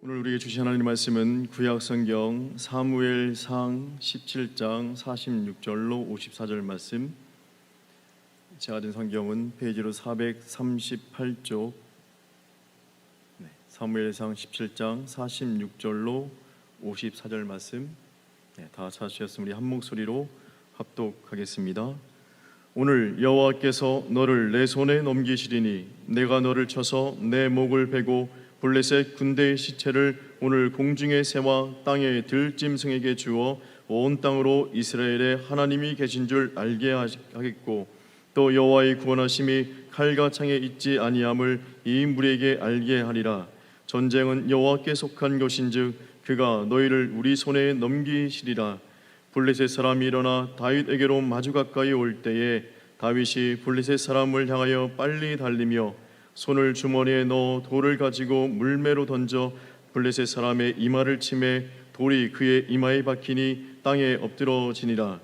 오늘 우리에게 주신 하나님 말씀은 구약성경 사무엘상 17장 46절로 54절 말씀. 제가 든 성경은 페이지로 438쪽, 사무엘상 17장 46절로 54절 말씀. 다 찾으셨으면 우리 한 목소리로 합독하겠습니다. 오늘 여호와께서 너를 내 손에 넘기시리니 내가 너를 쳐서 내 목을 베고 블레셋 군대의 시체를 오늘 공중의 새와 땅의 들짐승에게 주어 온 땅으로 이스라엘의 하나님이 계신 줄 알게 하겠고, 또 여호와의 구원하심이 칼과 창에 있지 아니함을 이 무리에게 알게 하리라. 전쟁은 여호와께 속한 것인즉 그가 너희를 우리 손에 넘기시리라. 블레셋 사람이 일어나 다윗에게로 마주 가까이 올 때에 다윗이 블레셋 사람을 향하여 빨리 달리며 손을 주머니에 넣어 돌을 가지고 물매로 던져 블레셋 사람의 이마를 치매 돌이 그의 이마에 박히니 땅에 엎드러지니라.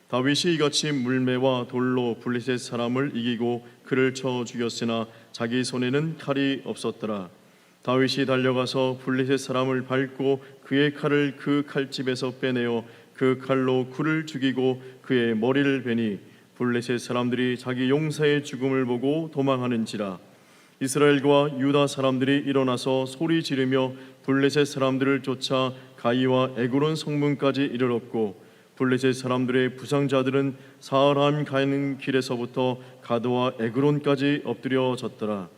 다윗이 이같이 물매와 돌로 블레셋 사람을 이기고 그를 쳐 죽였으나 자기 손에는 칼이 없었더라. 다윗이 달려가서 블레셋 사람을 밟고 그의 칼을 그 칼집에서 빼내어 그 칼로 그를 죽이고 그의 머리를 베니 블레셋 사람들이 자기 용사의 죽음을 보고 도망하는지라. 이스라엘과 유다 사람들이 일어나서 소리 지르며 블레셋 사람들을 쫓아 가이와 에그론 성문까지 이르렀고, 블레셋 사람들의 부상자들은 사하람 가는 길에서부터 가드와 에그론까지 엎드려졌더라.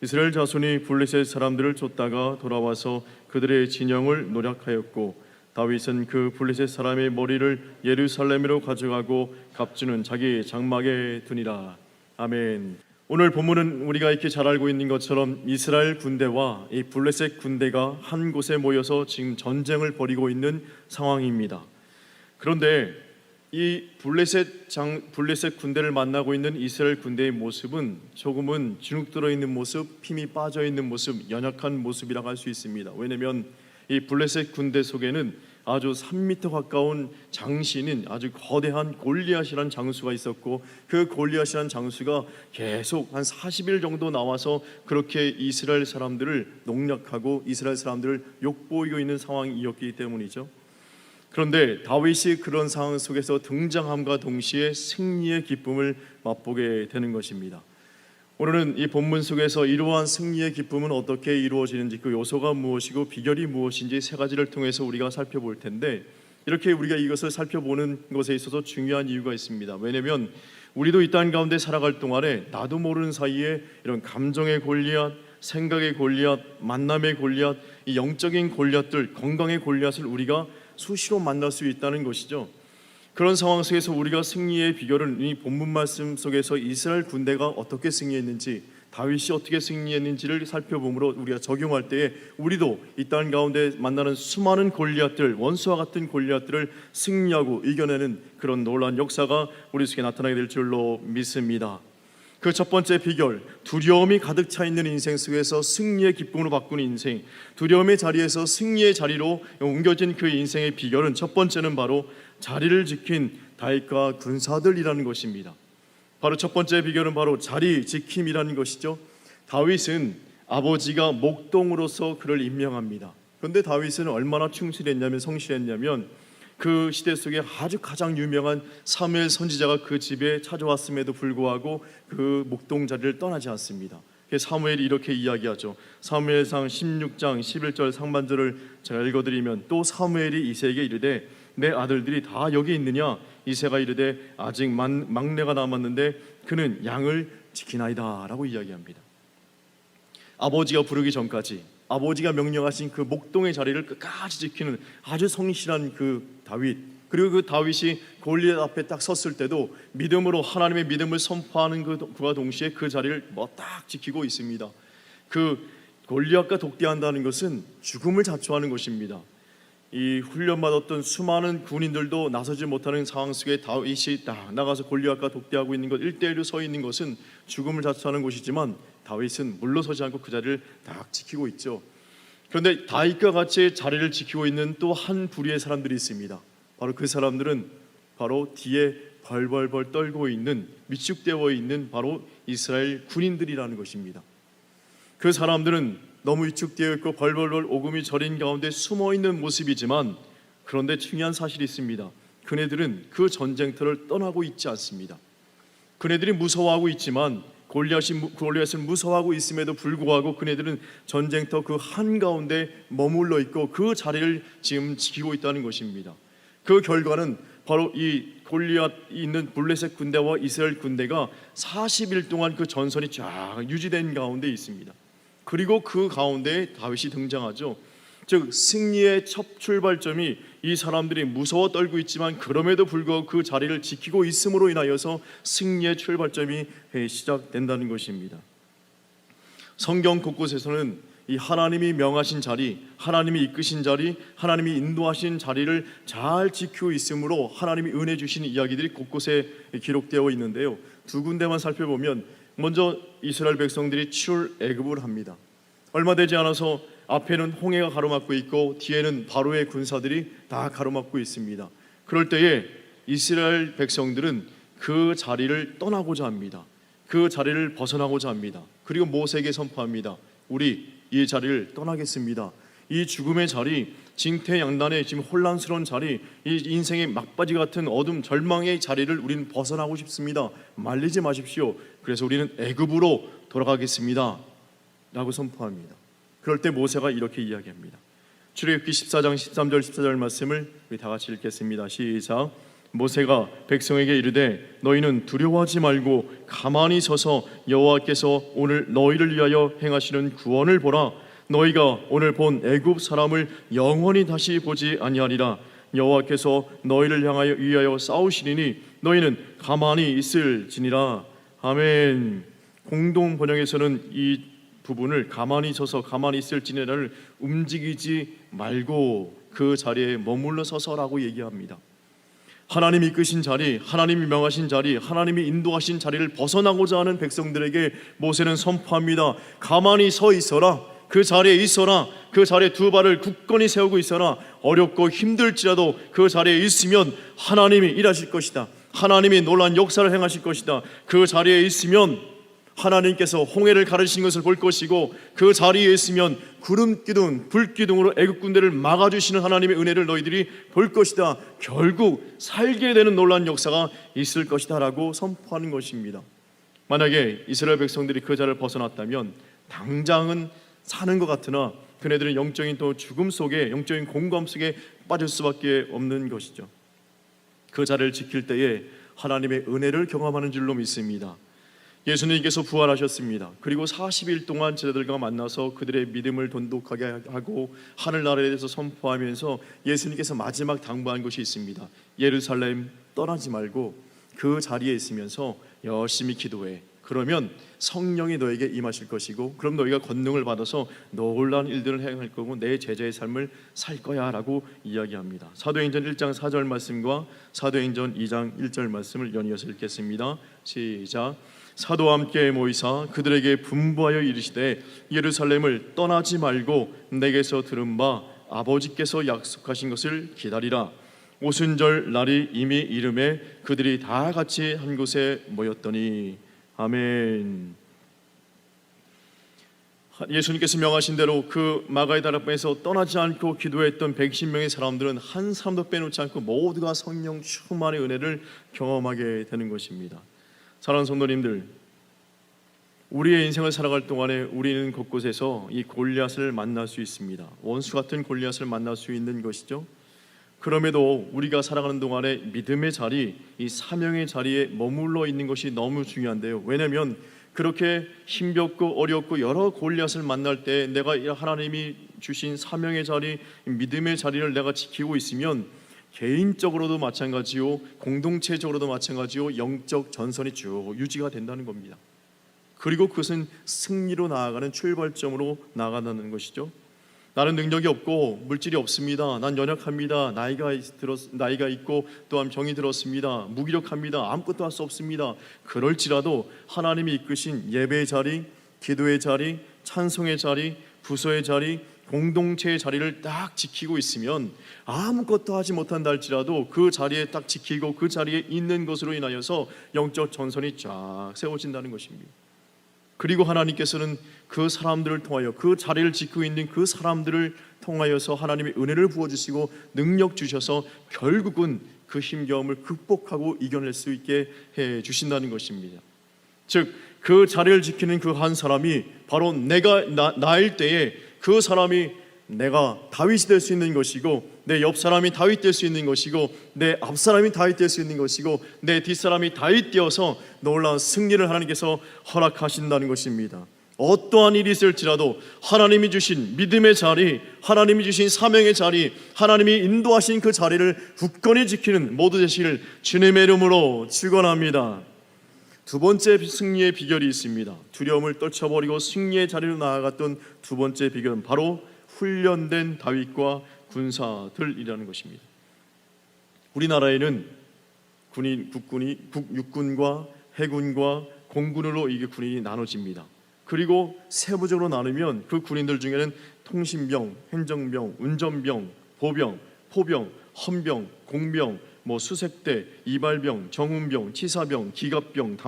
이스라엘 자손이 블레셋 사람들을 쫓다가 돌아와서 그들의 진영을 노략하였고, 다윗은 그 블레셋 사람의 머리를 예루살렘으로 가져가고 갑주는 자기 장막에 두니라. 아멘. 오늘 본문은 우리가 이렇게 잘 알고 있는 것처럼 이스라엘 군대와 이 블레셋 군대가 한 곳에 모여서 지금 전쟁을 벌이고 있는 상황입니다. 그런데 이 블레셋 군대를 만나고 있는 이스라엘 군대의 모습은 조금은 주눅 들어 있는 모습, 힘이 빠져 있는 모습, 연약한 모습이라고 할 수 있습니다. 왜냐하면 이 블레셋 군대 속에는 아주 3m 가까운 장신인 아주 거대한 골리앗이라는 장수가 있었고, 그 골리앗이라는 장수가 계속 한 40일 정도 나와서 그렇게 이스라엘 사람들을 농락하고 이스라엘 사람들을 욕보이고 있는 상황이었기 때문이죠. 그런데 다윗이 그런 상황 속에서 등장함과 동시에 승리의 기쁨을 맛보게 되는 것입니다. 오늘은 이 본문 속에서 이러한 승리의 기쁨은 어떻게 이루어지는지, 그 요소가 무엇이고 비결이 무엇인지 세 가지를 통해서 우리가 살펴볼 텐데, 이렇게 우리가 이것을 살펴보는 것에 있어서 중요한 이유가 있습니다. 왜냐하면 우리도 이 땅 가운데 살아갈 동안에 나도 모르는 사이에 이런 감정의 골리앗, 생각의 골리앗, 만남의 골리앗, 이 영적인 골리앗들, 건강의 골리앗을 우리가 수시로 만날 수 있다는 것이죠. 그런 상황 속에서 우리가 승리의 비결은 이 본문 말씀 속에서 이스라엘 군대가 어떻게 승리했는지, 다윗이 어떻게 승리했는지를 살펴보므로 우리가 적용할 때에 우리도 이 땅 가운데 만나는 수많은 골리앗들, 원수와 같은 골리앗들을 승리하고 이겨내는 그런 놀라운 역사가 우리 속에 나타나게 될 줄로 믿습니다. 그 첫 번째 비결, 두려움이 가득 차 있는 인생 속에서 승리의 기쁨으로 바꾸는 인생, 두려움의 자리에서 승리의 자리로 옮겨진 그 인생의 비결은 첫 번째는 바로 자리를 지킨 다윗과 군사들이라는 것입니다. 바로 첫 번째 비결은 바로 자리 지킴이라는 것이죠. 다윗은 아버지가 목동으로서 그를 임명합니다. 그런데 다윗은 얼마나 충실했냐면, 성실했냐면 그 시대 속에 아주 가장 유명한 사무엘 선지자가 그 집에 찾아왔음에도 불구하고 그 목동 자리를 떠나지 않습니다. 사무엘이 이렇게 이야기하죠. 사무엘상 16장 11절 상반절을 제가 읽어드리면, 또 사무엘이 이새에게 이르되 내 아들들이 다 여기 있느냐? 이새가 이르되 아직 막내가 남았는데 그는 양을 지키나이다 라고 이야기합니다. 아버지가 부르기 전까지 아버지가 명령하신 그 목동의 자리를 끝까지 지키는 아주 성실한 그 다윗, 그리고 그 다윗이 골리앗 앞에 딱 섰을 때도 믿음으로 하나님의 믿음을 선포하는 그와 동시에 그 자리를 딱 지키고 있습니다. 그 골리앗과 독대한다는 것은 죽음을 자초하는 것입니다. 이 훈련받았던 수많은 군인들도 나서지 못하는 상황 속에 다윗이 딱 나가서 골리앗과 독대하고 있는 것, 1대1로 서 있는 것은 죽음을 자초하는 것이지만 다윗은 물러서지 않고 그 자리를 딱 지키고 있죠. 그런데 다윗과 같이 자리를 지키고 있는 또 한 부류의 사람들이 있습니다. 바로 그 사람들은 바로 뒤에 벌벌벌 떨고 있는, 위축되어 있는 바로 이스라엘 군인들이라는 것입니다. 그 사람들은 너무 위축되어 있고 벌벌벌 오금이 저린 가운데 숨어있는 모습이지만, 그런데 중요한 사실이 있습니다. 그네들은 그 전쟁터를 떠나고 있지 않습니다. 그네들이 무서워하고 있지만, 골리앗을 무서워하고 있음에도 불구하고 그네들은 전쟁터 그 한가운데 머물러 있고 그 자리를 지금 지키고 있다는 것입니다. 그 결과는 바로 이 골리앗이 있는 블레셋 군대와 이스라엘 군대가 40일 동안 그 전선이 쫙 유지된 가운데 있습니다. 그리고 그 가운데 다윗이 등장하죠. 즉 승리의 첫 출발점이 이 사람들이 무서워 떨고 있지만 그럼에도 불구하고 그 자리를 지키고 있음으로 인하여서 승리의 출발점이 시작된다는 것입니다. 성경 곳곳에서는 이 하나님이 명하신 자리, 하나님이 이끄신 자리, 하나님이 인도하신 자리를 잘 지키고 있으므로 하나님이 은혜 주시는 이야기들이 곳곳에 기록되어 있는데요. 두 군데만 살펴보면, 먼저 이스라엘 백성들이 출애굽을 합니다. 얼마 되지 않아서 앞에는 홍해가 가로막고 있고 뒤에는 바로의 군사들이 다 가로막고 있습니다. 그럴 때에 이스라엘 백성들은 그 자리를 떠나고자 합니다. 그 자리를 벗어나고자 합니다. 그리고 모세에게 선포합니다. 우리 이 자리를 떠나겠습니다. 이 죽음의 자리, 징태양단의 지금 혼란스러운 자리, 이 인생의 막바지 같은 어둠 절망의 자리를 우리는 벗어나고 싶습니다. 말리지 마십시오. 그래서 우리는 애굽으로 돌아가겠습니다 라고 선포합니다. 그럴 때 모세가 이렇게 이야기합니다. 출애굽기 14장 13절 14절 말씀을 우리 다 같이 읽겠습니다. 시작. 모세가 백성에게 이르되 너희는 두려워하지 말고 가만히 서서 여호와께서 오늘 너희를 위하여 행하시는 구원을 보라. 너희가 오늘 본 애굽 사람을 영원히 다시 보지 아니하리라. 여호와께서 너희를 위하여 싸우시리니 너희는 가만히 있을지니라. 아멘. 공동 번역에서는 이 부분을 가만히 서서 가만히 있을지니라를 움직이지 말고 그 자리에 머물러 서서라고 얘기합니다. 하나님이 이끄신 자리, 하나님이 명하신 자리, 하나님이 인도하신 자리를 벗어나고자 하는 백성들에게 모세는 선포합니다. 가만히 서 있어라. 그 자리에 있어라. 그 자리에 두 발을 굳건히 세우고 있어라. 어렵고 힘들지라도 그 자리에 있으면 하나님이 일하실 것이다. 하나님이 놀라운 역사를 행하실 것이다. 그 자리에 있으면 하나님께서 홍해를 가르신 것을 볼 것이고, 그 자리에 있으면 구름 기둥, 불 기둥으로 애국 군대를 막아주시는 하나님의 은혜를 너희들이 볼 것이다. 결국 살게 되는 놀라운 역사가 있을 것이다 라고 선포하는 것입니다. 만약에 이스라엘 백성들이 그 자리를 벗어났다면 당장은 사는 것 같으나 그네들은 영적인 또 죽음 속에, 영적인 공감 속에 빠질 수밖에 없는 것이죠. 그 자리를 지킬 때에 하나님의 은혜를 경험하는 줄로 믿습니다. 예수님께서 부활하셨습니다. 그리고 40일 동안 제자들과 만나서 그들의 믿음을 돈독하게 하고 하늘나라에 대해서 선포하면서 예수님께서 마지막 당부한 것이 있습니다. 예루살렘 떠나지 말고 그 자리에 있으면서 열심히 기도해. 그러면 성령이 너에게 임하실 것이고, 그럼 너희가 권능을 받아서 놀라운 일들을 행할 거고 내 제자의 삶을 살 거야 라고 이야기합니다. 사도행전 1장 4절 말씀과 사도행전 2장 1절 말씀을 연이어서 읽겠습니다. 시작. 사도와 함께 모이사 그들에게 분부하여 이르시되 예루살렘을 떠나지 말고 내게서 들은 바 아버지께서 약속하신 것을 기다리라. 오순절 날이 이미 이름에 그들이 다 같이 한 곳에 모였더니. 아멘. 예수님께서 명하신 대로 그 마가의 다락방에서 떠나지 않고 기도했던 110명의 사람들은 한 사람도 빼놓지 않고 모두가 성령 충만의 은혜를 경험하게 되는 것입니다. 사랑하는 성도님들, 우리의 인생을 살아갈 동안에 우리는 곳곳에서 이 골리앗을 만날 수 있습니다. 원수 같은 골리앗을 만날 수 있는 것이죠. 그럼에도 우리가 살아가는 동안에 믿음의 자리, 이 사명의 자리에 머물러 있는 것이 너무 중요한데요. 왜냐하면 그렇게 힘겹고 어렵고 여러 골리앗을 만날 때 내가 하나님이 주신 사명의 자리, 믿음의 자리를 내가 지키고 있으면 개인적으로도 마찬가지요, 공동체적으로도 마찬가지요, 영적 전선이 쭉 유지가 된다는 겁니다. 그리고 그것은 승리로 나아가는 출발점으로 나아간다는 것이죠. 나는 능력이 없고 물질이 없습니다. 난 연약합니다. 나이가 있고 또한 병이 들었습니다. 무기력합니다. 아무것도 할 수 없습니다. 그럴지라도 하나님이 이끄신 예배의 자리, 기도의 자리, 찬송의 자리, 부서의 자리, 공동체의 자리를 딱 지키고 있으면 아무것도 하지 못한다 할지라도 그 자리에 딱 지키고 그 자리에 있는 것으로 인하여서 영적 전선이 쫙 세워진다는 것입니다. 그리고 하나님께서는 그 사람들을 통하여, 그 자리를 지키고 있는 그 사람들을 통하여서 하나님의 은혜를 부어주시고 능력 주셔서 결국은 그 힘겨움을 극복하고 이겨낼 수 있게 해 주신다는 것입니다. 즉 그 자리를 지키는 그 한 사람이 바로 나일 때에 그 사람이 내가 다윗이 될 수 있는 것이고, 내 옆 사람이 다윗 될 수 있는 것이고, 내 앞 사람이 다윗 될 수 있는 것이고, 내 뒷 사람이 다윗 되어서 놀라운 승리를 하나님께서 허락하신다는 것입니다. 어떠한 일이 있을지라도 하나님이 주신 믿음의 자리, 하나님이 주신 사명의 자리, 하나님이 인도하신 그 자리를 굳건히 지키는 모두 되시길 주님의 이름으로 축원합니다. 두 번째 승리의 비결이 있습니다. 두려움을 떨쳐버리고 승리의 자리로 나아갔던 두 번째 비결은 바로 훈련된 다윗과 군사들이라는 것입니다. 우리나라에는 육군과 해군과 공군으로 이게 군인이 나눠집니다. 그리고 세부적으로 나누면 그 군인들 중에는 통신병, 행정병, 운전병, 보병, 포병, 헌병, 공병, 수색대, 이발병, 정훈병, 치사병, 기갑병,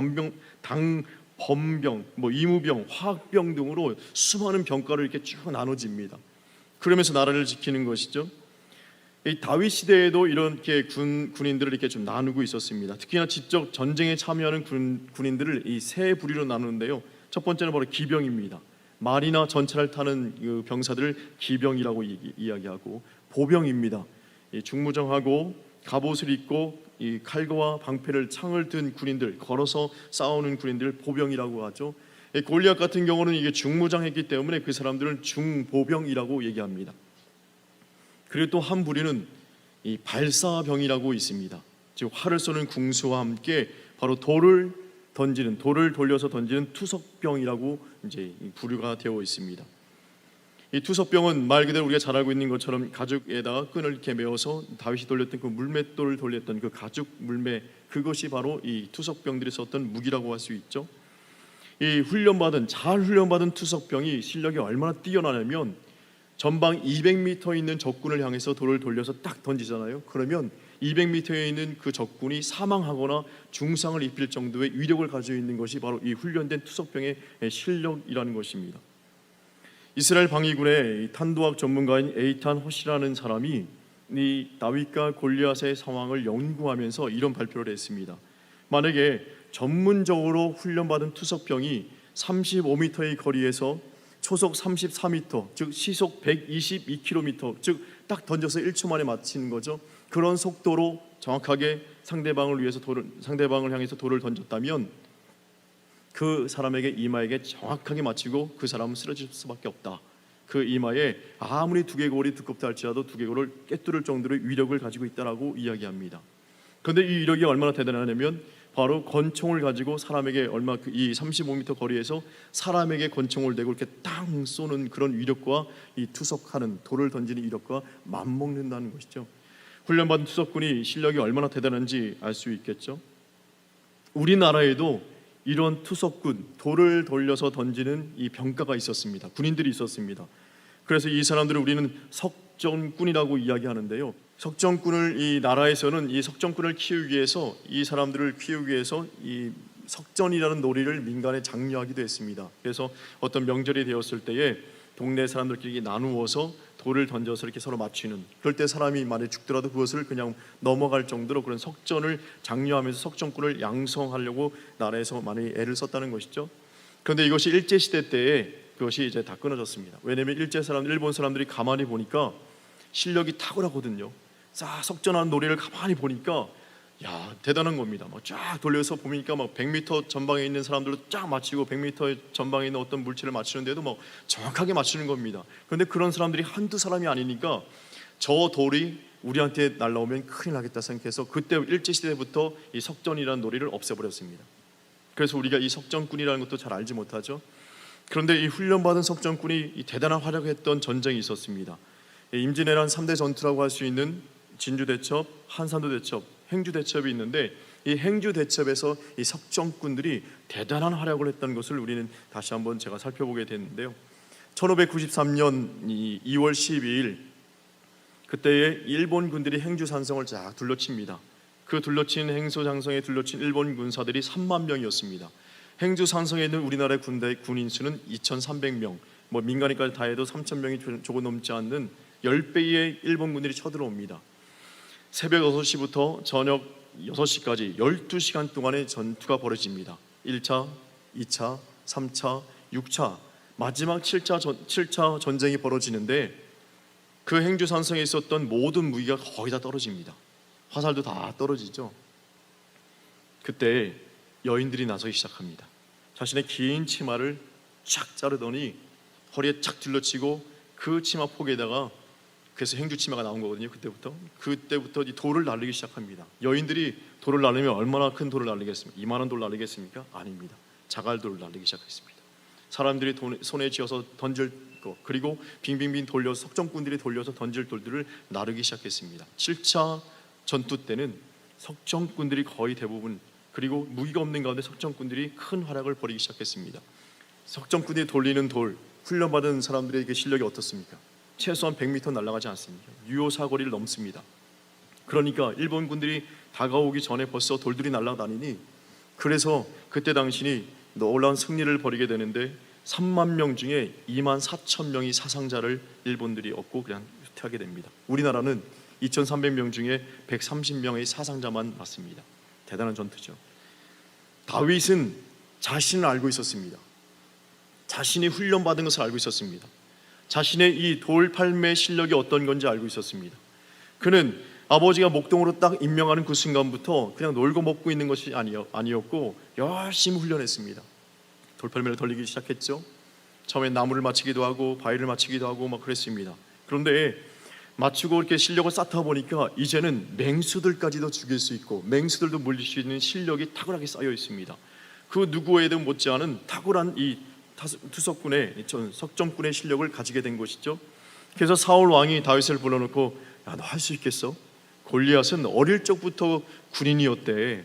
당범병, 이무병, 화학병 등으로 수많은 병과를 이렇게 쭉 나눠집니다. 그러면서 나라를 지키는 것이죠. 이 다윗 시대에도 이렇게 군인들을 이렇게 좀 나누고 있었습니다. 특히나 직접 전쟁에 참여하는 군인들을 이 세 부류로 나누는데요. 첫 번째는 바로 기병입니다. 말이나 전차를 타는 그 병사들을 기병이라고 이야기하고, 보병입니다. 중무정하고 갑옷을 입고 이 칼과 방패를 창을 든 군인들, 걸어서 싸우는 군인들을 보병이라고 하죠. 골리앗 같은 경우는 이게 중무장했기 때문에 그 사람들은 중보병이라고 얘기합니다. 그리고 또 한 부류는 이 발사병이라고 있습니다. 즉 활을 쏘는 궁수와 함께 바로 돌을 돌려서 던지는 투석병이라고 이제 부류가 되어 있습니다. 이 투석병은 말 그대로 우리가 잘 알고 있는 것처럼 가죽에다가 끈을 이렇게 메어서 다윗이 돌렸던 그 물맷돌을 돌렸던 그 가죽 물매, 그것이 바로 이 투석병들이 썼던 무기라고 할 수 있죠. 이 잘 훈련받은 투석병이 실력이 얼마나 뛰어나냐면 전방 200m 있는 적군을 향해서 돌을 돌려서 딱 던지잖아요. 그러면 200m에 있는 그 적군이 사망하거나 중상을 입힐 정도의 위력을 가지고 있는 것이 바로 이 훈련된 투석병의 실력이라는 것입니다. 이스라엘 방위군의 탄도학 전문가인 에이탄 허시라는 사람이 이 다윗과 골리앗의 상황을 연구하면서 이런 발표를 했습니다. 만약에 전문적으로 훈련받은 투석병이 35m의 거리에서 초속 34m, 즉 시속 122km, 즉 딱 던져서 1초 만에 맞히는 거죠. 그런 속도로 정확하게 상대방을 향해서 돌을 던졌다면 그 사람에게 이마에게 정확하게 맞히고 그 사람은 쓰러질 수밖에 없다. 그 이마에 아무리 두개골이 두껍다 할지라도 두개골을 꿰뚫을 정도의 위력을 가지고 있다라고 이야기합니다. 그런데 이 위력이 얼마나 대단하냐면 바로 권총을 가지고 사람에게 이 35m 거리에서 사람에게 권총을 대고 이렇게 땅 쏘는 그런 위력과 이 투석하는 돌을 던지는 위력과 맞먹는다는 것이죠. 훈련받은 투석군이 실력이 얼마나 대단한지 알 수 있겠죠. 우리나라에도 이런 투석군, 돌을 돌려서 던지는 이 병과가 있었습니다. 군인들이 있었습니다. 그래서 이 사람들을 우리는 석전군이라고 이야기하는데요. 석전군을 이 나라에서는 이 석전군을 키우기 위해서 이 사람들을 키우기 위해서 이 석전이라는 놀이를 민간에 장려하기도 했습니다. 그래서 어떤 명절이 되었을 때에 동네 사람들끼리 나누어서 돌을 던져서 이렇게 서로 맞추는, 그럴 때 사람이 만약 죽더라도 그것을 그냥 넘어갈 정도로 그런 석전을 장려하면서 석전군을 양성하려고 나라에서 많이 애를 썼다는 것이죠. 그런데 이것이 일제시대 때에 그것이 이제 다 끊어졌습니다. 왜냐하면 일본 사람들이 가만히 보니까 실력이 탁월하거든요. 석전하는 놀이를 가만히 보니까 대단한 겁니다. 쫙 돌려서 보니까 100m 전방에 있는 사람들도 쫙 맞히고 100m 전방에 있는 어떤 물체를 맞추는데도 정확하게 맞추는 겁니다. 그런데 그런 사람들이 한두 사람이 아니니까 저 돌이 우리한테 날라오면 큰일 나겠다 생각해서 그때 일제시대부터 이 석전이라는 놀이를 없애버렸습니다. 그래서 우리가 이 석전군이라는 것도 잘 알지 못하죠. 그런데 이 훈련받은 석전군이 이 대단한 활약했던 전쟁이 있었습니다. 임진왜란 3대 전투라고 할 수 있는 진주대첩, 한산도대첩, 행주대첩이 있는데 이 행주대첩에서 이 석전군들이 대단한 활약을 했다는 것을 우리는 다시 한번 제가 살펴보게 됐는데요. 1593년 2월 12일 그때에 일본 군들이 행주산성을 쫙 둘러칩니다. 그 둘러친 행소장성에 둘러친 일본 군사들이 3만 명이었습니다. 행주 산성에 있는 우리나라의 군인 수는 2,300명, 뭐 민간인까지 다 해도 3,000명이 조금 넘지 않는 10배의 일본 군들이 쳐들어옵니다. 새벽 6시부터 저녁 6시까지 12시간 동안의 전투가 벌어집니다. 1차, 2차, 3차, 6차, 마지막 7차 전쟁이 벌어지는데 그 행주 산성에 있었던 모든 무기가 거의 다 떨어집니다. 화살도 다 떨어지죠. 그때 여인들이 나서기 시작합니다. 자신의 긴 치마를 쫙 자르더니 허리에 착 둘러치고 그 치마 폭에다가, 그래서 행주 치마가 나온 거거든요. 그때부터 이 돌을 날리기 시작합니다. 여인들이 돌을 날리면 얼마나 큰 돌을 날리겠습니까? 이만한 돌을 날리겠습니까? 아닙니다. 자갈돌을 날리기 시작했습니다. 사람들이 손에 쥐어서 던질 거, 그리고 빙빙빙 돌려서 석정꾼들이 돌려서 던질 돌들을 나르기 시작했습니다. 7차 전투 때는 석정꾼들이 거의 대부분, 그리고 무기가 없는 가운데 석정꾼들이 큰 활약을 벌이기 시작했습니다. 석정꾼들이 돌리는 돌, 훈련받은 사람들의 그 실력이 어떻습니까? 최소한 100m 날아가지 않습니까? 유효사거리를 넘습니다. 그러니까 일본군들이 다가오기 전에 벌써 돌들이 날아다니니, 그래서 그때 당신이 놀라운 승리를 벌이게 되는데 3만 명 중에 2만 4천 명이 사상자를 일본들이 얻고 그냥 후퇴하게 됩니다. 우리나라는 2,300명 중에 130명의 사상자만 났습니다. 대단한 전투죠. 다윗은 자신을 알고 있었습니다. 자신이 훈련받은 것을 알고 있었습니다. 자신의 이 돌팔매 실력이 어떤 건지 알고 있었습니다. 그는 아버지가 목동으로 딱 임명하는 그 순간부터 그냥 놀고 먹고 있는 것이 아니었고 열심히 훈련했습니다. 돌팔매를 돌리기 시작했죠. 처음에 나무를 맞추기도 하고 바위를 맞추기도 하고 막 그랬습니다. 그런데 맞추고 이렇게 실력을 쌓다 보니까 이제는 맹수들까지도 죽일 수 있고 맹수들도 물릴 수 있는 실력이 탁월하게 쌓여 있습니다. 그 누구에도 못지않은 탁월한 이 투석군의 석정꾼의 실력을 가지게 된 것이죠. 그래서 사울 왕이 다윗을 불러놓고, 야, 너 할 수 있겠어? 골리앗은 어릴 적부터 군인이었대.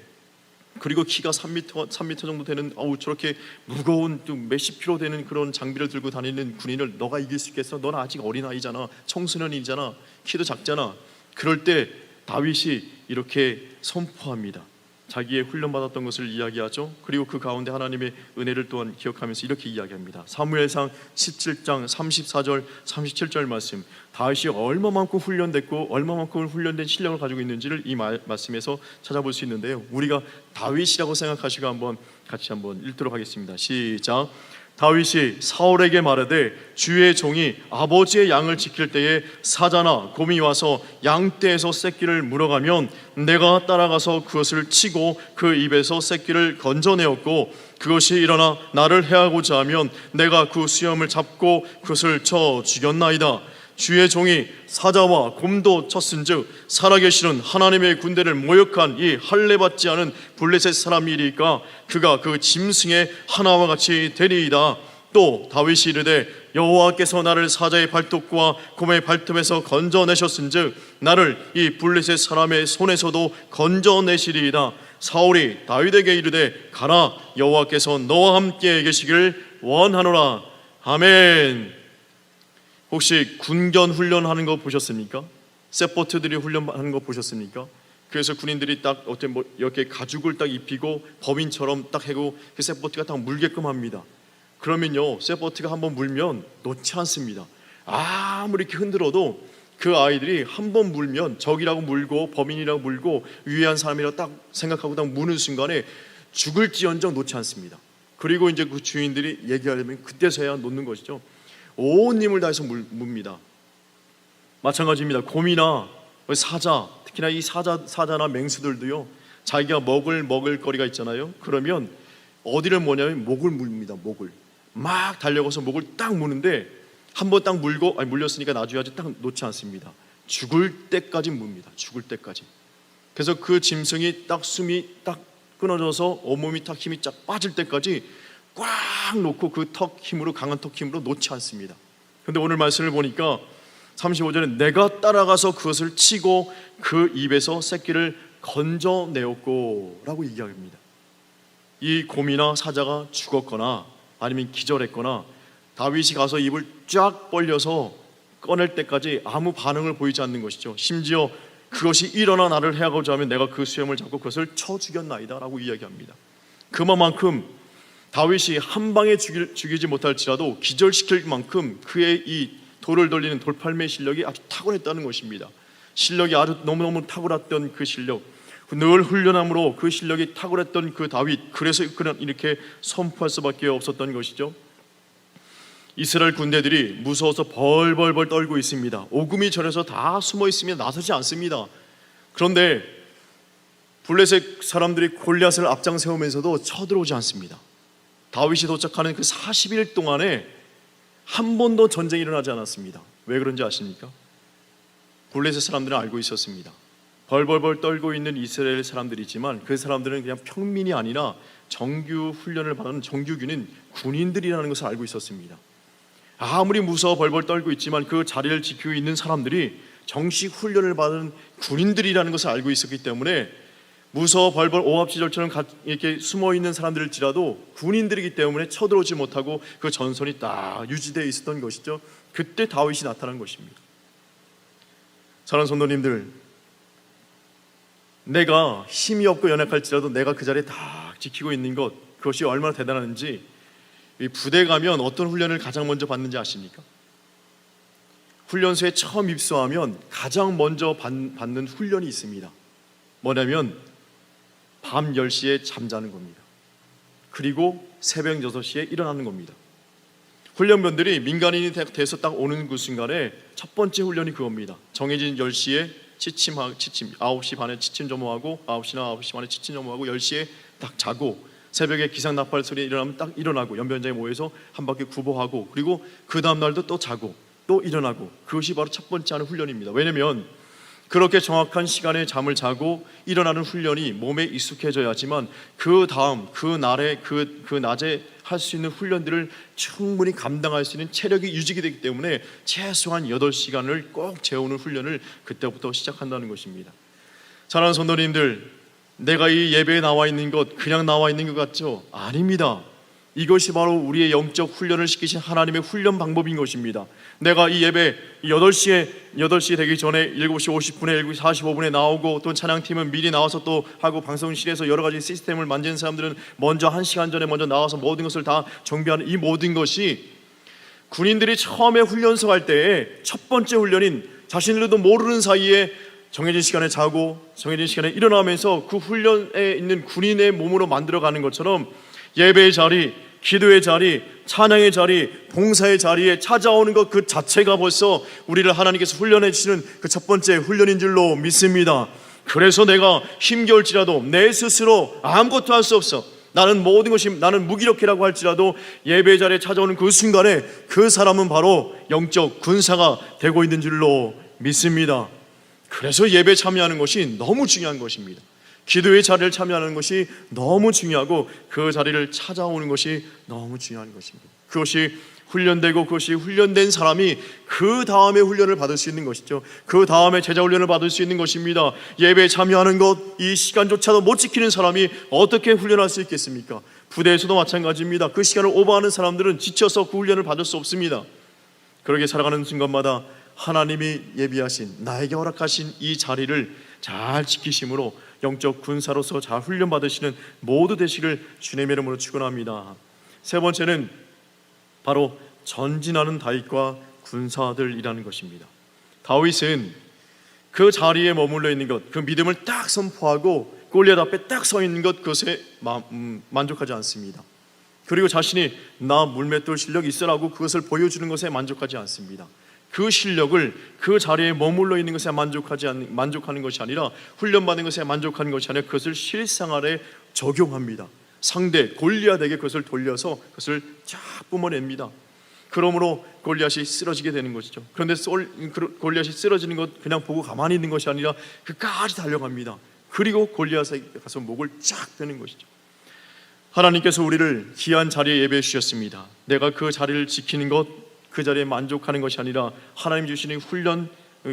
그리고 키가 3m 정도 되는 저렇게 무거운 몇십 킬로 되는 그런 장비를 들고 다니는 군인을 너가 이길 수 있겠어? 너는 아직 어린아이잖아, 청소년이잖아, 키도 작잖아. 그럴 때 다윗이 이렇게 선포합니다. 자기의 훈련받았던 것을 이야기하죠. 그리고 그 가운데 하나님의 은혜를 또한 기억하면서 이렇게 이야기합니다. 사무엘상 17장 34절 37절 말씀, 다윗이 얼마만큼 훈련됐고 얼마만큼 훈련된 실력을 가지고 있는지를 이 말씀에서 찾아볼 수 있는데요. 우리가 다윗이라고 생각하시고 같이 읽도록 하겠습니다. 시작. 다윗이 사울에게 말하되 주의 종이 아버지의 양을 지킬 때에 사자나 곰이 와서 양떼에서 새끼를 물어가면 내가 따라가서 그것을 치고 그 입에서 새끼를 건져내었고, 그것이 일어나 나를 해하고자 하면 내가 그 수염을 잡고 그것을 쳐 죽였나이다. 주의 종이 사자와 곰도 쳤은즉 살아계시는 하나님의 군대를 모욕한 이 할례받지 않은 블레셋 사람이리까 그가 그 짐승의 하나와 같이 되리이다. 또 다윗이 이르되 여호와께서 나를 사자의 발톱과 곰의 발톱에서 건져내셨은즉 나를 이 블레셋 사람의 손에서도 건져내시리이다. 사울이 다윗에게 이르되 가라, 여호와께서 너와 함께 계시길 원하노라. 아멘. 혹시 군견 훈련하는 거 보셨습니까? 세포트들이 훈련하는 거 보셨습니까? 그래서 군인들이 딱 이렇게 가죽을 딱 입히고 법인처럼 딱 해고 그 세포트가 딱 물게끔 합니다. 그러면요, 세포트가 한번 물면 놓지 않습니다. 아무리 이렇게 흔들어도 그 아이들이 한번 물면 적이라고 물고 범인이라고 물고 유해한 사람이라고 딱 생각하고 딱 무는 순간에 죽을지언정 놓지 않습니다. 그리고 이제 그 주인들이 얘기하려면 그때서야 놓는 것이죠. 온 힘을 다해서 뭅니다. 마찬가지입니다. 곰이나 사자, 특히나 이 사자나 맹수들도요, 자기가 먹을 거리가 있잖아요. 그러면 어디를 뭐냐면 목을 뭅니다. 목을 막 달려가서 목을 딱 무는데 한번 딱 물렸으니까 놔줘야지 딱 놓지 않습니다. 죽을 때까지 뭅니다. 죽을 때까지. 그래서 그 짐승이 딱 숨이 딱 끊어져서 온몸이 딱 힘이 쫙 빠질 때까지 꽉 놓고 그 강한 턱 힘으로 놓지 않습니다. 그런데 오늘 말씀을 보니까 35절에 내가 따라가서 그것을 치고 그 입에서 새끼를 건져내었고 라고 얘기합니다. 이 곰이나 사자가 죽었거나 아니면 기절했거나 다윗이 가서 입을 쫙 벌려서 꺼낼 때까지 아무 반응을 보이지 않는 것이죠. 심지어 그것이 일어나 나를 해하고자 하면 내가 그 수염을 잡고 그것을 쳐 죽였나이다 라고 이야기합니다. 그만큼 다윗이 한 방에 죽이지 못할지라도 기절시킬 만큼 그의 이 돌을 돌리는 돌팔매 실력이 아주 탁월했다는 것입니다. 실력이 아주 너무너무 탁월했던 그 실력, 늘 훈련함으로 그 실력이 탁월했던 그 다윗, 그래서 그는 이렇게 선포할 수밖에 없었던 것이죠. 이스라엘 군대들이 무서워서 벌벌벌 떨고 있습니다. 오금이 절에서 다 숨어 있으며 나서지 않습니다. 그런데 블레셋 사람들이 골리앗을 앞장 세우면서도 쳐들어오지 않습니다. 다윗이 도착하는 그 40일 동안에 한 번도 전쟁이 일어나지 않았습니다. 왜 그런지 아십니까? 블레셋 사람들은 알고 있었습니다. 벌벌벌 떨고 있는 이스라엘 사람들이지만 그 사람들은 그냥 평민이 아니라 정규 훈련을 받은 정규군인 군인들이라는 것을 알고 있었습니다. 아무리 무서워 벌벌 떨고 있지만 그 자리를 지키고 있는 사람들이 정식 훈련을 받은 군인들이라는 것을 알고 있었기 때문에 무서워 벌벌 오합지졸처럼 이렇게 숨어있는 사람들일지라도 군인들이기 때문에 쳐들어오지 못하고 그 전선이 딱 유지되어 있었던 것이죠. 그때 다윗이 나타난 것입니다. 사랑하는 성도님들, 내가 힘이 없고 연약할지라도 내가 그 자리에 딱 지키고 있는 것, 그것이 얼마나 대단한지, 이 부대 가면 어떤 훈련을 가장 먼저 받는지 아십니까? 훈련소에 처음 입소하면 가장 먼저 받는 훈련이 있습니다. 뭐냐면 밤 10시에 잠자는 겁니다. 그리고 새벽 6시에 일어나는 겁니다. 훈련병들이 민간인이 돼서 딱 오는 그 순간에 첫 번째 훈련이 그겁니다. 정해진 10시에 취침 9시 반에 취침 점호하고 9시나 9시 반에 취침 점호하고 10시에 딱 자고 새벽에 기상 나팔 소리에 일어나면 딱 일어나고 연변장에 모여서 한 바퀴 구보하고 그리고 그 다음 날도 또 자고 또 일어나고, 그것이 바로 첫 번째 하는 훈련입니다. 왜냐하면 그렇게 정확한 시간에 잠을 자고 일어나는 훈련이 몸에 익숙해져야지만 그 다음 그 날에 그 낮에 할 수 있는 훈련들을 충분히 감당할 수 있는 체력이 유지가 되기 때문에 최소한 8시간을 꼭 재우는 훈련을 그때부터 시작한다는 것입니다. 사랑하는 성도님들, 내가 이 예배에 나와 있는 것 그냥 나와 있는 것 같죠? 아닙니다. 이것이 바로 우리의 영적 훈련을 시키신 하나님의 훈련 방법인 것입니다. 내가 이 예배 8시 되기 전에 7시 50분에 7시 45분에 나오고, 또 찬양팀은 미리 나와서 또 하고, 방송실에서 여러 가지 시스템을 만지는 사람들은 먼저 1시간 전에 먼저 나와서 모든 것을 다 정비하는 이 모든 것이 군인들이 처음에 훈련소 갈 때의 첫 번째 훈련인 자신들도 모르는 사이에 정해진 시간에 자고 정해진 시간에 일어나면서 그 훈련에 있는 군인의 몸으로 만들어가는 것처럼 예배의 자리, 기도의 자리, 찬양의 자리, 봉사의 자리에 찾아오는 것 그 자체가 벌써 우리를 하나님께서 훈련해 주시는 그 첫 번째 훈련인 줄로 믿습니다. 그래서 내가 힘겨울지라도 내 스스로 아무것도 할 수 없어, 나는 모든 것이 나는 무기력해라고 할지라도 예배 자리에 찾아오는 그 순간에 그 사람은 바로 영적 군사가 되고 있는 줄로 믿습니다. 그래서 예배에 참여하는 것이 너무 중요한 것입니다. 기도의 자리를 참여하는 것이 너무 중요하고 그 자리를 찾아오는 것이 너무 중요한 것입니다. 그것이 훈련되고 그것이 훈련된 사람이 그 다음에 훈련을 받을 수 있는 것이죠. 그 다음에 제자 훈련을 받을 수 있는 것입니다. 예배에 참여하는 것, 이 시간조차도 못 지키는 사람이 어떻게 훈련할 수 있겠습니까? 부대에서도 마찬가지입니다. 그 시간을 오버하는 사람들은 지쳐서 그 훈련을 받을 수 없습니다. 그렇게 살아가는 순간마다 하나님이 예비하신, 나에게 허락하신 이 자리를 잘 지키심으로 영적 군사로서 잘 훈련받으시는 모두 되시길 주님의 이름으로 축원합니다. 세 번째는 바로 전진하는 다윗과 군사들이라는 것입니다. 다윗은 그 자리에 머물러 있는 것, 그 믿음을 딱 선포하고 골리앗 앞에 딱 서 있는 것, 그것에 만족하지 않습니다. 그리고 자신이 나 물맷돌 실력이 있으라고 그것을 보여주는 것에 만족하지 않습니다. 그 실력을 그 자리에 머물러 있는 것에 만족하는 것이 아니라, 훈련받는 것에 만족하는 것이 아니라 그것을 실생활에 적용합니다. 상대 골리앗에게 그것을 돌려서 그것을 쫙 뿜어냅니다. 그러므로 골리앗이 쓰러지게 되는 것이죠. 그런데 골리앗이 쓰러지는 것 그냥 보고 가만히 있는 것이 아니라 그까지 달려갑니다. 그리고 골리앗에 가서 목을 쫙 베는 것이죠. 하나님께서 우리를 귀한 자리에 예배해 주셨습니다. 내가 그 자리를 지키는 것, 그 자리에 만족하는 것이 아니라 하나님 주시는 훈련,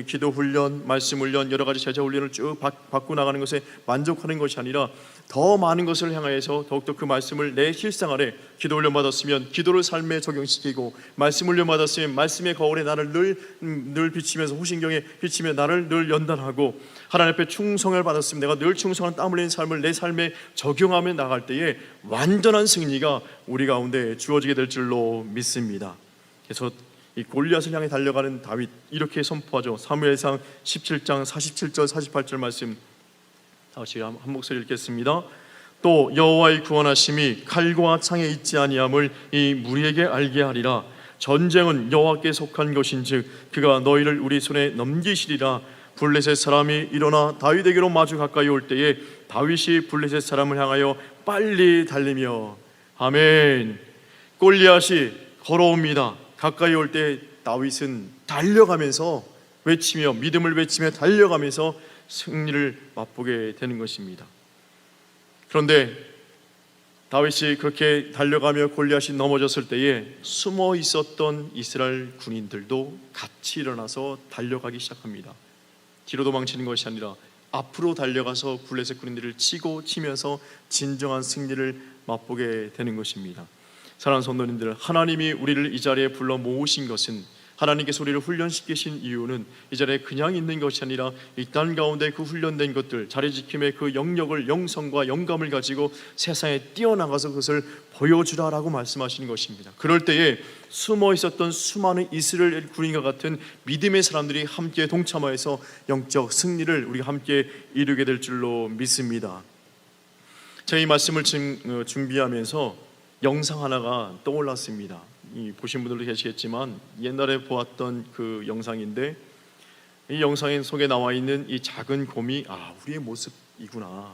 기도 훈련, 말씀 훈련, 여러 가지 제자 훈련을 쭉 받고 나가는 것에 만족하는 것이 아니라 더 많은 것을 향하여서 더욱더 그 말씀을 내 실생활에, 기도 훈련 받았으면 기도를 삶에 적용시키고, 말씀 훈련 받았으면 말씀의 거울에 나를 늘 비치면서, 호신경에 비치며 나를 늘 연단하고, 하나님 앞에 충성을 받았으면 내가 늘 충성한 땀 흘리는 삶을 내 삶에 적용하며 나갈 때에 완전한 승리가 우리 가운데 주어지게 될 줄로 믿습니다. 그래서 이 골리앗을 향해 달려가는 다윗, 이렇게 선포하죠. 사무엘상 17장 47절 48절 말씀 다시 한 목소리 읽겠습니다. 또 여호와의 구원하심이 칼과 창에 있지 아니함을 이 무리에게 알게 하리라. 전쟁은 여호와께 속한 것인즉 그가 너희를 우리 손에 넘기시리라. 블레셋 사람이 일어나 다윗에게로 마주 가까이 올 때에 다윗이 블레셋 사람을 향하여 빨리 달리며, 아멘. 골리앗이 걸어옵니다. 가까이 올 때 다윗은 달려가면서 외치며, 믿음을 외치며 달려가면서 승리를 맛보게 되는 것입니다. 그런데 다윗이 그렇게 달려가며 골리앗이 넘어졌을 때에 숨어 있었던 이스라엘 군인들도 같이 일어나서 달려가기 시작합니다. 뒤로 도망치는 것이 아니라 앞으로 달려가서 블레셋 군인들을 치고 치면서 진정한 승리를 맛보게 되는 것입니다. 사랑하는 성도님들, 하나님이 우리를 이 자리에 불러 모으신 것은, 하나님께서 우리를 훈련시키신 이유는 이 자리에 그냥 있는 것이 아니라 이 땅 가운데 그 훈련된 것들, 자리 지킴의 그 영역을, 영성과 영감을 가지고 세상에 뛰어나가서 그것을 보여주라라고 말씀하시는 것입니다. 그럴 때에 숨어 있었던 수많은 이스라엘 군인과 같은 믿음의 사람들이 함께 동참하여서 영적 승리를 우리가 함께 이루게 될 줄로 믿습니다. 제가 이 말씀을 준비하면서 영상 하나가 떠올랐습니다. 보신 분들도 계시겠지만 옛날에 보았던 그 영상인데, 이 영상 속에 나와 있는 이 작은 곰이 우리의 모습이구나.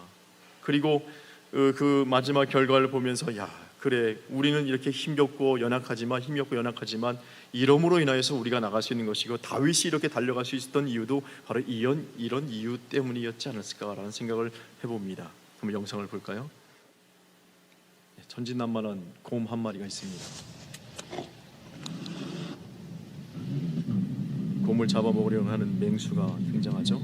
그리고 그 마지막 결과를 보면서 그래, 우리는 이렇게 힘없고 연약하지만 이름으로 인하여서 우리가 나갈 수 있는 것이고, 다윗이 이렇게 달려갈 수 있었던 이유도 바로 이런 이유 때문이었지 않았을까라는 생각을 해봅니다. 한번 영상을 볼까요? 천진난만한 곰 한 마리가 있습니다. 곰을 잡아먹으려고 하는 맹수가 등장하죠.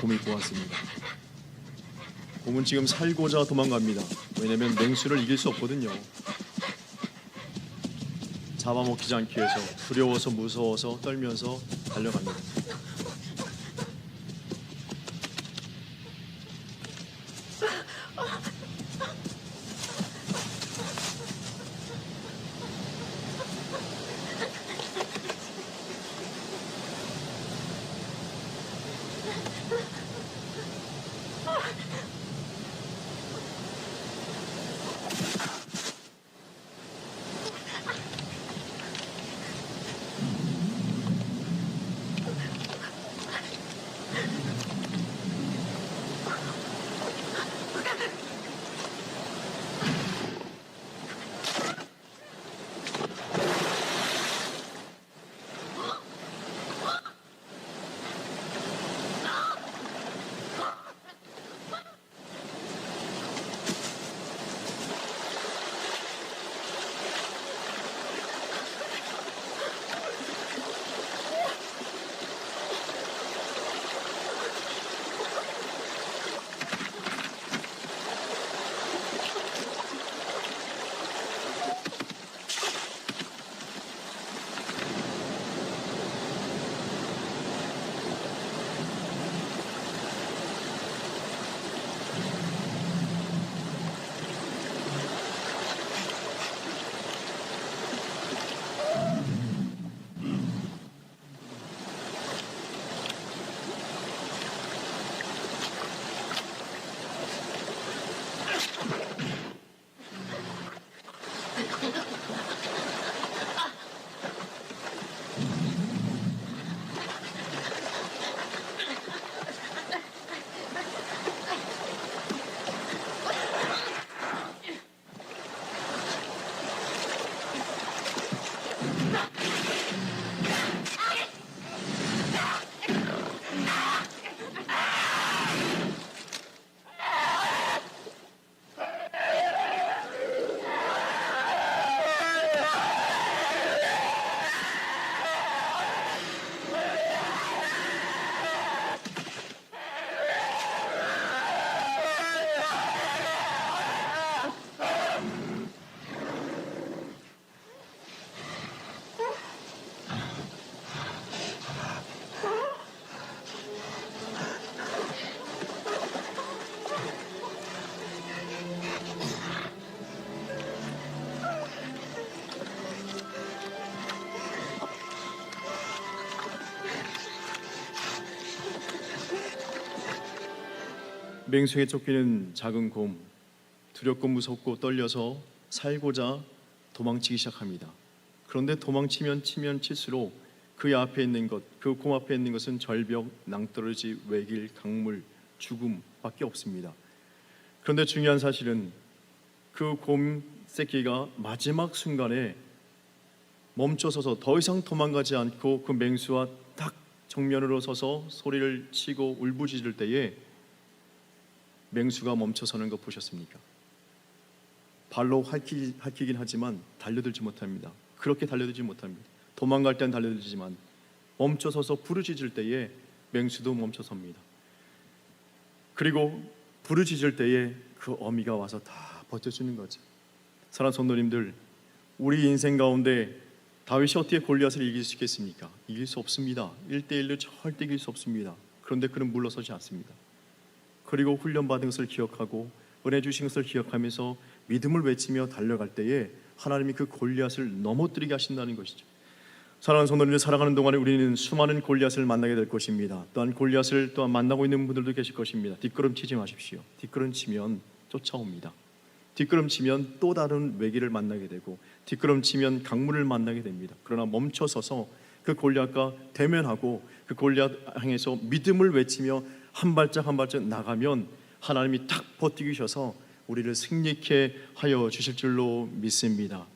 곰이 보았습니다. 곰은 지금 살고자 도망갑니다. 왜냐하면 맹수를 이길 수 없거든요. 잡아먹히지 않기 위해서 두려워서, 무서워서, 떨면서 달려갑니다. 맹수에게 쫓기는 작은 곰, 두렵고 무섭고 떨려서 살고자 도망치기 시작합니다. 그런데 도망치면 칠수록 그 앞에 있는 것, 그 곰 앞에 있는 것은 절벽, 낭떠러지, 외길, 강물, 죽음밖에 없습니다. 그런데 중요한 사실은 그 곰 새끼가 마지막 순간에 멈춰서서 더 이상 도망가지 않고 그 맹수와 딱 정면으로 서서 소리를 치고 울부짖을 때에 맹수가 멈춰서는 거 보셨습니까? 발로 핥히긴 하지만 달려들지 못합니다. 그렇게 달려들지 못합니다. 도망갈 땐 달려들지만 멈춰서서 부르짖을 때에 맹수도 멈춰섭니다. 그리고 부르짖을 때에 그 어미가 와서 다 버텨주는 거죠. 사랑하는 성도님들, 우리 인생 가운데 다윗이 어떻게 골리앗을 이길 수 있겠습니까? 이길 수 없습니다. 1대1로 절대 이길 수 없습니다. 그런데 그는 물러서지 않습니다. 그리고 훈련받은 것을 기억하고 은혜 주신 것을 기억하면서 믿음을 외치며 달려갈 때에 하나님이 그 골리앗을 넘어뜨리게 하신다는 것이죠. 사랑하는 성도님들, 살아가는 동안에 우리는 수많은 골리앗을 만나게 될 것입니다. 또한 골리앗을 또한 만나고 있는 분들도 계실 것입니다. 뒷걸음치지 마십시오. 뒷걸음치면 쫓아옵니다. 뒷걸음치면 또 다른 외길을 만나게 되고 뒷걸음치면 강물을 만나게 됩니다. 그러나 멈춰서서 그 골리앗과 대면하고 그 골리앗 향해서 믿음을 외치며 한 발짝 한 발짝 나가면 하나님이 딱 버티게 하셔서 우리를 승리케 하여 주실 줄로 믿습니다.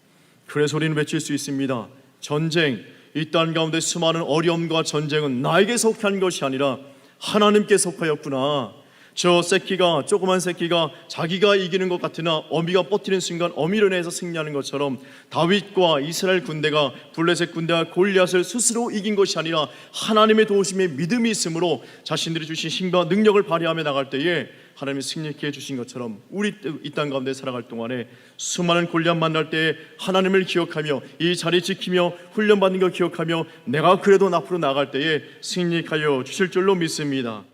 그래서 우리는 외칠 수 있습니다. 전쟁, 이 땅 가운데 수많은 어려움과 전쟁은 나에게 속한 것이 아니라 하나님께 속하였구나. 저 새끼가, 조그만 새끼가 자기가 이기는 것 같으나 어미가 버티는 순간 어미를 내서 승리하는 것처럼 다윗과 이스라엘 군대가, 블레셋 군대가 골리앗을 스스로 이긴 것이 아니라 하나님의 도우심에 믿음이 있으므로 자신들이 주신 힘과 능력을 발휘하며 나갈 때에 하나님이 승리케 해주신 것처럼 우리 이 땅 가운데 살아갈 동안에 수많은 골리앗 만날 때에 하나님을 기억하며 이 자리 지키며 훈련받는 걸 기억하며 내가 그래도 앞으로 나갈 때에 승리하여 주실 줄로 믿습니다.